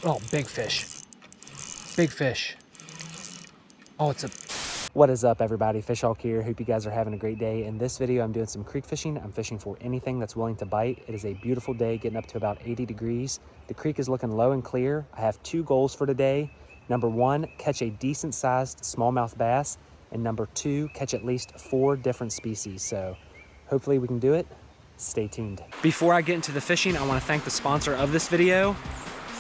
Oh, big fish. Big fish. Oh, it's a... What is up, everybody? Fish Hawk here. Hope you guys are having a great day. In this video, I'm doing some creek fishing. I'm fishing for anything that's willing to bite. It is a beautiful day, getting up to about 80 degrees. The creek is looking low and clear. I have two goals for today. Number one, catch a decent sized smallmouth bass. And number two, catch at least 4 different species. So hopefully we can do it. Stay tuned. Before I get into the fishing, I want to thank the sponsor of this video,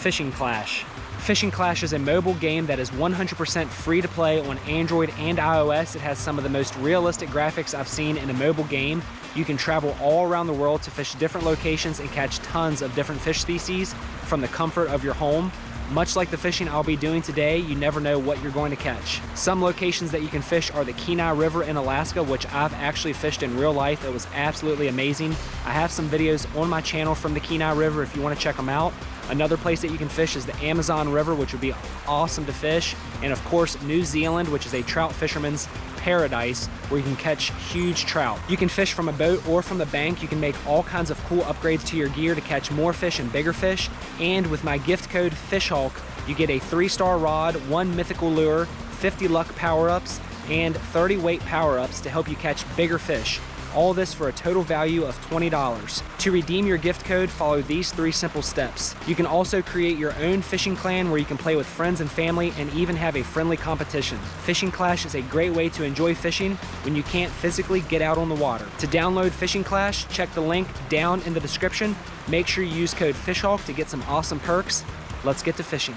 Fishing Clash. Fishing Clash is a mobile game that is 100% free to play on Android and iOS. It has some of the most realistic graphics I've seen in a mobile game. You can travel all around the world to fish different locations and catch tons of different fish species from the comfort of your home. Much like the fishing I'll be doing today, you never know what you're going to catch. Some locations that you can fish are the Kenai River in Alaska, which I've actually fished in real life. It was absolutely amazing. I have some videos on my channel from the Kenai River if you want to check them out. Another place that you can fish is the Amazon River, which would be awesome to fish. And of course, New Zealand, which is a trout fisherman's paradise where you can catch huge trout. You can fish from a boat or from the bank. You can make all kinds of cool upgrades to your gear to catch more fish and bigger fish. And with my gift code FISHHAWK, you get a 3-star rod, 1 mythical lure, 50 luck power-ups, and 30 weight power-ups to help you catch bigger fish. All this for a total value of $20. To redeem your gift code, follow these 3 simple steps. You can also create your own fishing clan where you can play with friends and family and even have a friendly competition. Fishing Clash is a great way to enjoy fishing when you can't physically get out on the water. To download Fishing Clash, check the link down in the description. Make sure you use code FISHHAWK to get some awesome perks. Let's get to fishing.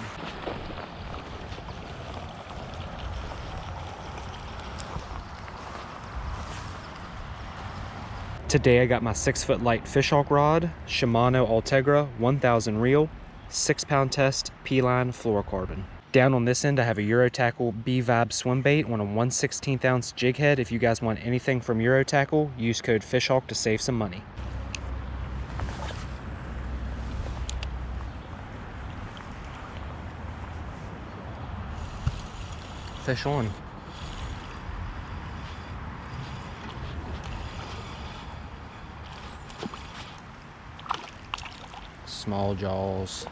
Today I got my 6-foot light Fishhawk rod, Shimano Ultegra 1000 reel, 6-pound test, P-line fluorocarbon. Down on this end I have a Eurotackle B-Vibe swim bait on a 1/16 ounce jig head. If you guys want anything from Eurotackle, use code FISHHAWK to save some money. Fish on. Small jaws.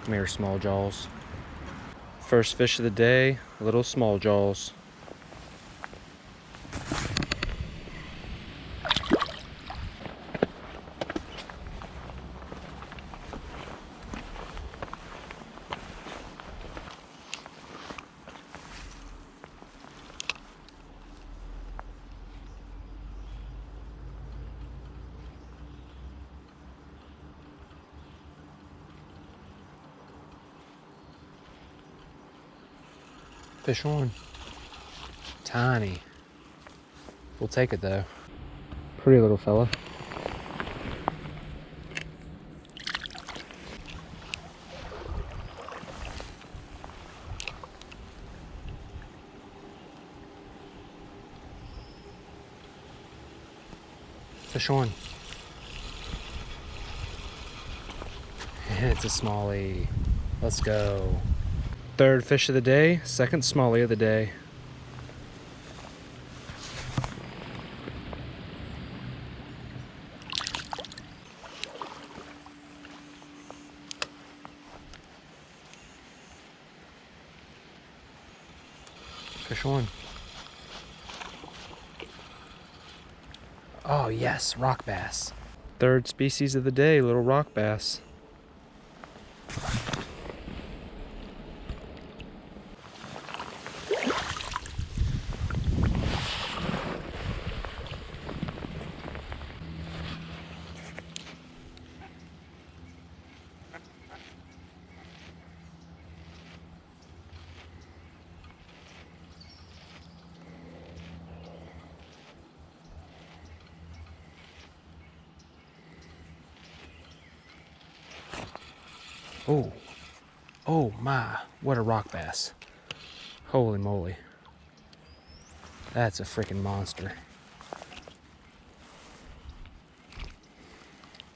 Come here, small jaws. First fish of the day, little small jaws. Fish on. Tiny. We'll take it though. Pretty little fella. Fish on. And it's a smallie. Let's go. Third fish of the day, second smallie of the day. Fish on. Oh yes, rock bass. Third species of the day, little rock bass. Oh, oh my, what a rock bass. Holy moly. That's a freaking monster.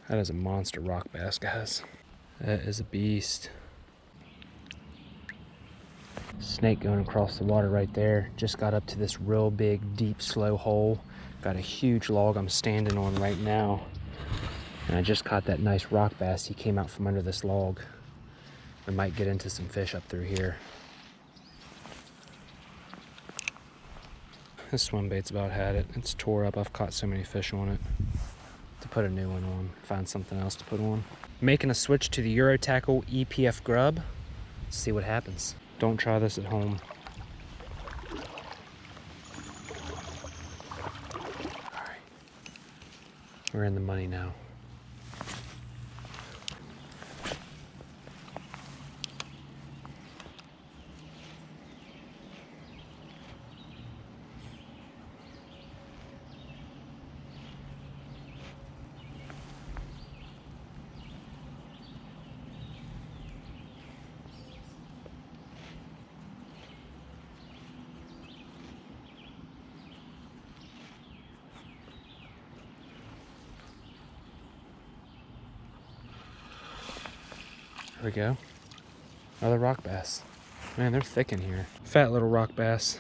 That is a monster rock bass, guys. That is a beast. Snake going across the water right there. Just got up to this real big, deep, slow hole. Got a huge log I'm standing on right now. And I just caught that nice rock bass. He came out from under this log. We might get into some fish up through here. This swim bait's about had it. It's tore up. I've caught so many fish on it. To put a new one on, find something else to put on. Making a switch to the Eurotackle EPF grub. See what happens. Don't try this at home. All right, we're in the money now. There we go. Another rock bass. Man, they're thick in here. Fat little rock bass.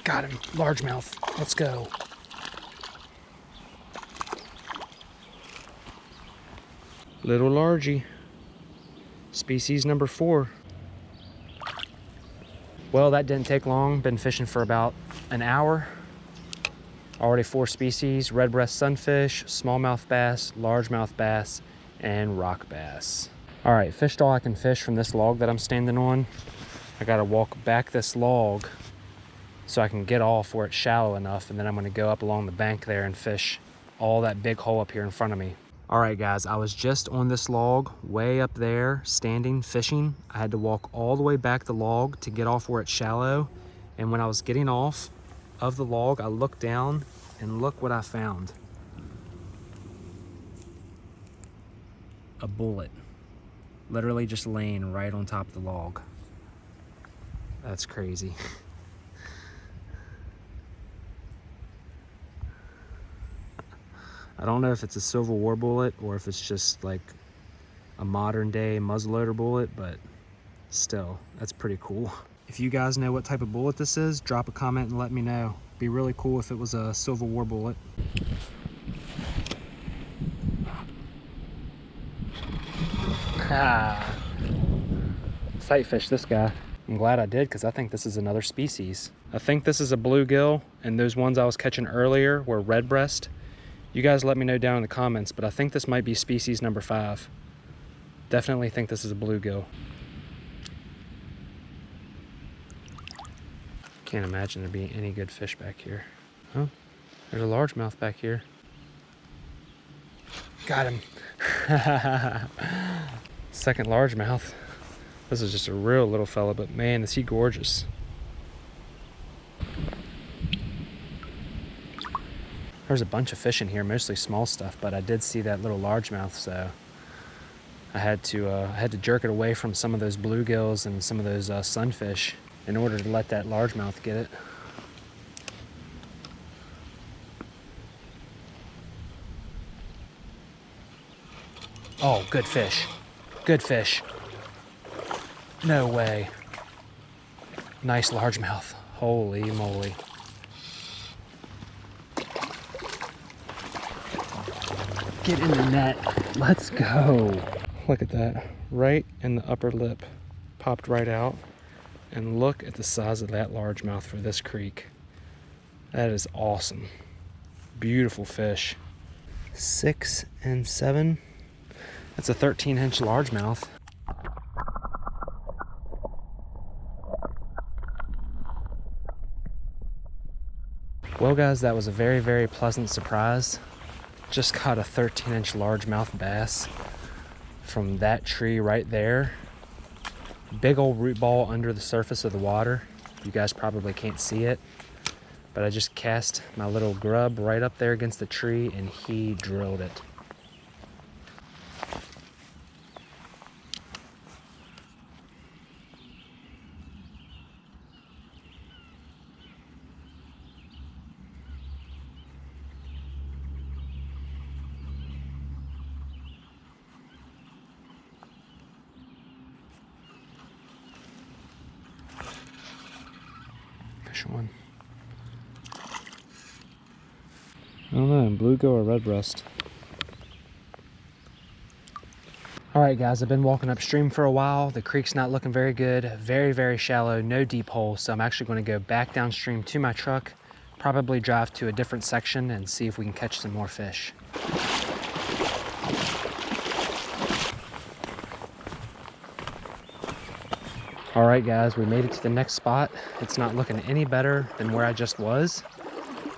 Got him, largemouth. Let's go. Little largie. Species number 4. Well, that didn't take long. Been fishing for about an hour. Already 4 species: red breast sunfish, smallmouth bass, largemouth bass, and rock bass. All right, fished all I can fish from this log that I'm standing on. I gotta walk back this log so I can get off where it's shallow enough, and then I'm gonna go up along the bank there and fish all that big hole up here in front of me. All right, guys, I was just on this log way up there, standing, fishing. I had to walk all the way back the log to get off where it's shallow. And when I was getting off of the log, I looked down and look what I found. A bullet, literally just laying right on top of the log. That's crazy. I don't know if it's a Civil War bullet or if it's just like a modern day muzzleloader bullet, but still, that's pretty cool. If you guys know what type of bullet this is, drop a comment and let me know. Be really cool if it was a Civil War bullet. Sight fish this guy. I'm glad I did, because I think this is another species. I think this is a bluegill, and those ones I was catching earlier were red breast. You guys let me know down in the comments, but I think this might be species number 5. Definitely think this is a bluegill. Can't imagine there being any good fish back here. Huh? There's a largemouth back here. Got him. Second largemouth. This is just a real little fella, but man, is he gorgeous. There's a bunch of fish in here, mostly small stuff, but I did see that little largemouth, so I had to jerk it away from some of those bluegills and some of those sunfish in order to let that largemouth get it. Oh, good fish. Good fish. No way. Nice largemouth. Holy moly. Get in the net. Let's go. Look at that. Right in the upper lip. Popped right out. And look at the size of that largemouth for this creek. That is awesome. Beautiful fish. 6 and 7. That's a 13-inch largemouth. Well, guys, that was a very, very pleasant surprise. Just caught a 13-inch largemouth bass from that tree right there. Big old root ball under the surface of the water. You guys probably can't see it, but I just cast my little grub right up there against the tree and he drilled it. catch one. I don't know, bluegill or red breast. All right, guys, I've been walking upstream for a while. The creek's not looking very good. Very, very shallow, no deep hole. So I'm actually going to go back downstream to my truck, probably drive to a different section and see if we can catch some more fish. All right, guys, we made it to the next spot. It's not looking any better than where I just was,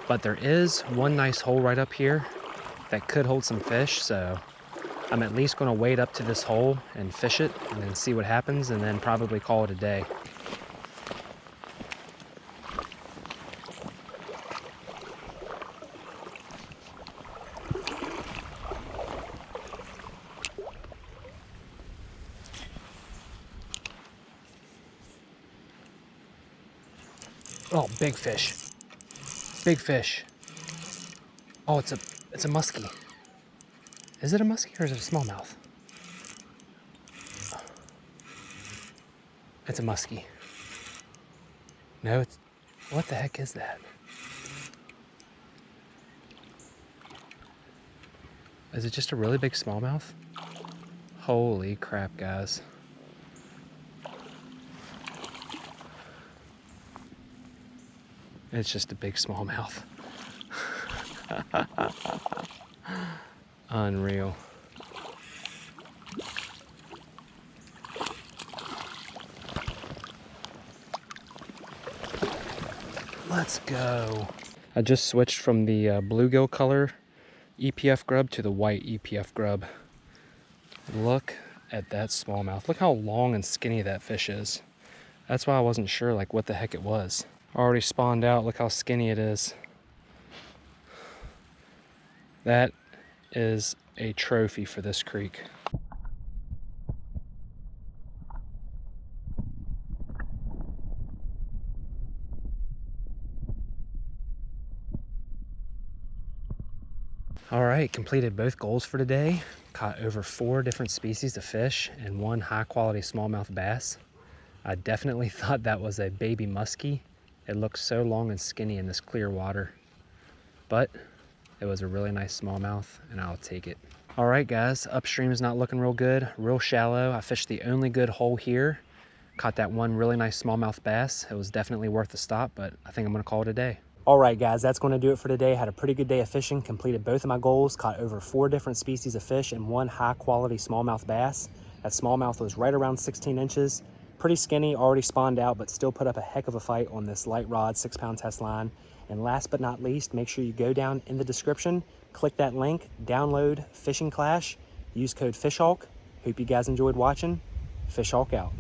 but there is one nice hole right up here that could hold some fish. So I'm at least going to wade up to this hole and fish it and then see what happens, and then probably call it a day. Oh, big fish. Big fish. Oh, it's a muskie. Is it a muskie or is it a smallmouth? It's a muskie. No, it's... What the heck is that? Is it just a really big smallmouth? Holy crap, guys. It's just a big smallmouth. Unreal. Let's go. I just switched from the bluegill color EPF grub to the white EPF grub. Look at that smallmouth. Look how long and skinny that fish is. That's why I wasn't sure like what the heck it was. Already spawned out. Look how skinny it is. That is a trophy for this creek. All right, completed both goals for today. Caught over 4 different species of fish and 1 high quality smallmouth bass. I definitely thought that was a baby muskie. It looks so long and skinny in this clear water, but it was a really nice smallmouth and I'll take it. All right, guys, upstream is not looking real good, real shallow. I fished the only good hole here. Caught that 1 really nice smallmouth bass. It was definitely worth the stop, but I think I'm gonna call it a day. All right, guys, that's going to do it for today. Had a pretty good day of fishing, completed both of my goals, caught over 4 different species of fish and 1 high quality smallmouth bass. That smallmouth was right around 16 inches, pretty skinny, already spawned out, but still put up a heck of a fight on this light rod 6-pound test line. And last but not least, make sure you go down in the description, click that link, download Fishing Clash, use code FishHawk. Hope you guys enjoyed watching. FishHawk out.